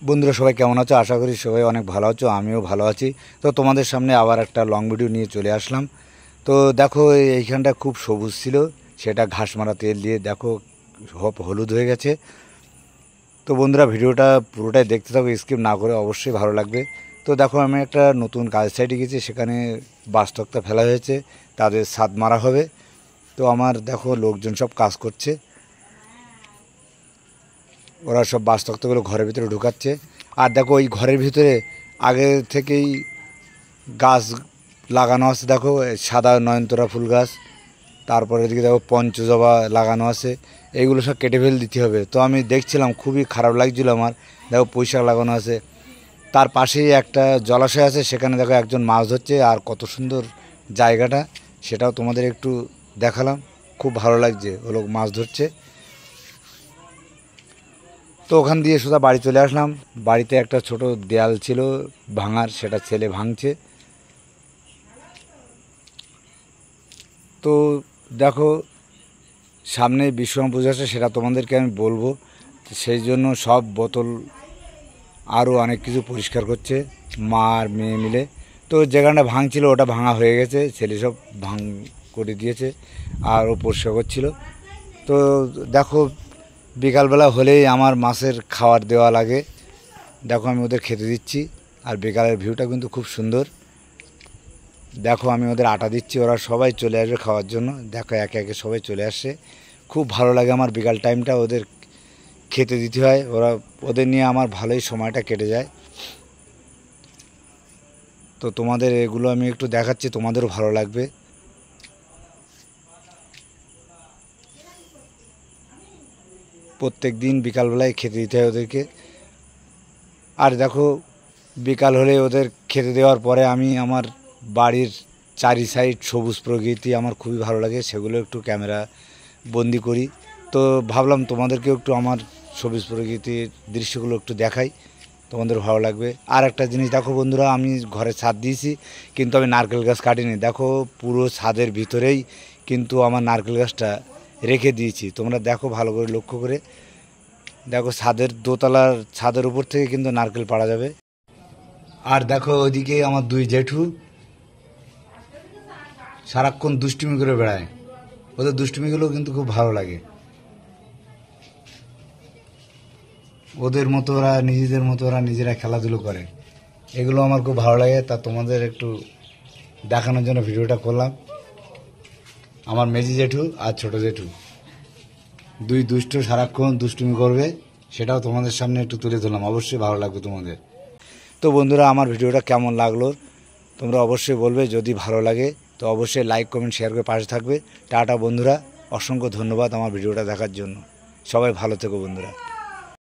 বন্ধুরা সবাই কেমন আছো? আশা করি সবাই অনেক ভালো আছো, আমিও ভালো আছি। তো তোমাদের সামনে আবার একটা লং ভিডিও নিয়ে চলে আসলাম। তো দেখো এইখানটা খুব সবুজ ছিল, সেটা ঘাস মারা তেল দিয়ে দেখো হলুদ হয়ে গেছে। তো বন্ধুরা ভিডিওটা পুরোটাই দেখতে থাকো, স্কিপ না করে, অবশ্যই ভালো লাগবে। তো দেখো আমি একটা নতুন কাজ সাইটে গেছি, সেখানে বাঁশ তক্তা ফেলা হয়েছে, তাদের ছাদ মারা হবে। তো আমার দেখো লোকজন সব কাজ করছে, ওরা সব বাঁশ তক্তাগুলো ঘরের ভিতরে ঢুকাচ্ছে। আর দেখো ওই ঘরের ভিতরে আগে থেকেই গাছ লাগানো আছে, দেখো সাদা নয়নতারা ফুল গাছ, তারপরে এদিকে দেখো পঞ্চজবা লাগানো আছে। এইগুলো সব কেটে ফেলে দিতে হবে। তো আমি দেখছিলাম, খুবই খারাপ লাগছিল আমার। দেখো পুঁইশাক লাগানো আছে, তার পাশেই একটা জলাশয় আছে, সেখানে দেখো একজন মাছ ধরছে। আর কত সুন্দর জায়গাটা, সেটাও তোমাদের একটু দেখালাম। খুব ভালো লাগছে, ও লোক মাছ ধরছে। তো ওখান দিয়ে সোজা বাড়ি চলে আসলাম। বাড়িতে একটা ছোট দেয়াল ছিল ভাঙার, সেটা ছেলে ভাঙছে। তো দেখো সামনে বিশ্বকর্মা পুজো আছে, সেটা তোমাদেরকে আমি বলবো। সেই জন্য সব বোতল আরও অনেক কিছু পরিষ্কার করছে মা আর মেয়ে মিলে। তো যেখানটা ভাঙছিল ওটা ভাঙা হয়ে গেছে, ছেলে সব ভাঙ করে দিয়েছে আর ও পরিষ্কার করছিল। তো দেখো বিকালবেলা হলেই আমার মাছের খাবার দেওয়া লাগে, দেখো আমি ওদের খেতে দিচ্ছি। আর বিকালের ভিউটা কিন্তু খুব সুন্দর। দেখো আমি ওদের আটা দিচ্ছি, ওরা সবাই চলে আসবে খাওয়ার জন্য। দেখো একে একে সবাই চলে আসছে, খুব ভালো লাগে আমার বিকাল টাইমটা ওদের খেতে দিতে হয়। ওদের নিয়ে আমার ভালোই সময়টা কেটে যায়। তো তোমাদের এগুলো আমি একটু দেখাচ্ছি, তোমাদেরও ভালো লাগবে। প্রত্যেক দিন বিকালবেলায় খেতে দিতে হয় ওদেরকে। আর দেখো বিকাল হলে ওদের খেতে দেওয়ার পরে আমি আমার বাড়ির চারি সাইড সবুজ প্রকৃতি আমার খুবই ভালো লাগে, সেগুলো একটু ক্যামেরা বন্দি করি। তো ভাবলাম তোমাদেরকেও একটু আমার সবুজ প্রকৃতির দৃশ্যগুলো একটু দেখাই, তোমাদের ভালো লাগবে। আর একটা জিনিস দেখো বন্ধুরা, আমি ঘরে ছাদ দিয়েছি কিন্তু আমি নারকেল গাছ কাটিনি। দেখো পুরো ছাদের ভিতরেই কিন্তু আমার নারকেল গাছটা রেখে দিয়েছি, তোমরা দেখো ভালো করে লক্ষ্য করে। দেখো ছাদের দোতলার ছাদের উপর থেকে কিন্তু নারকেল পাড়া যাবে। আর দেখো ওইদিকে আমার দুই জেঠু সারাক্ষণ দুষ্টুমি করে বেড়ায়, ওদের দুষ্টুমিগুলো কিন্তু খুব ভালো লাগে। ওদের মতো ওরা নিজেদের মতো ওরা নিজেরা খেলাধুলো করে, এগুলো আমার খুব ভালো লাগে। তা তোমাদের একটু দেখানোর জন্য ভিডিওটা করলাম। আমার মেজি জেঠু আর ছোট জেঠু দুই দুষ্ট, সারাক্ষণ দুষ্টুমি করবে, সেটাও তোমাদের সামনে একটু তুলে ধরলাম, অবশ্যই ভালো লাগবে তোমাদের। তো বন্ধুরা আমার ভিডিওটা কেমন লাগলো তোমরা অবশ্যই বলবে, যদি ভালো লাগে তো অবশ্যই লাইক কমেন্ট শেয়ার করে পাশে থাকবে। টাটা বন্ধুরা, অসংখ্য ধন্যবাদ আমার ভিডিওটা দেখার জন্য। সবাই ভালো থেকো বন্ধুরা।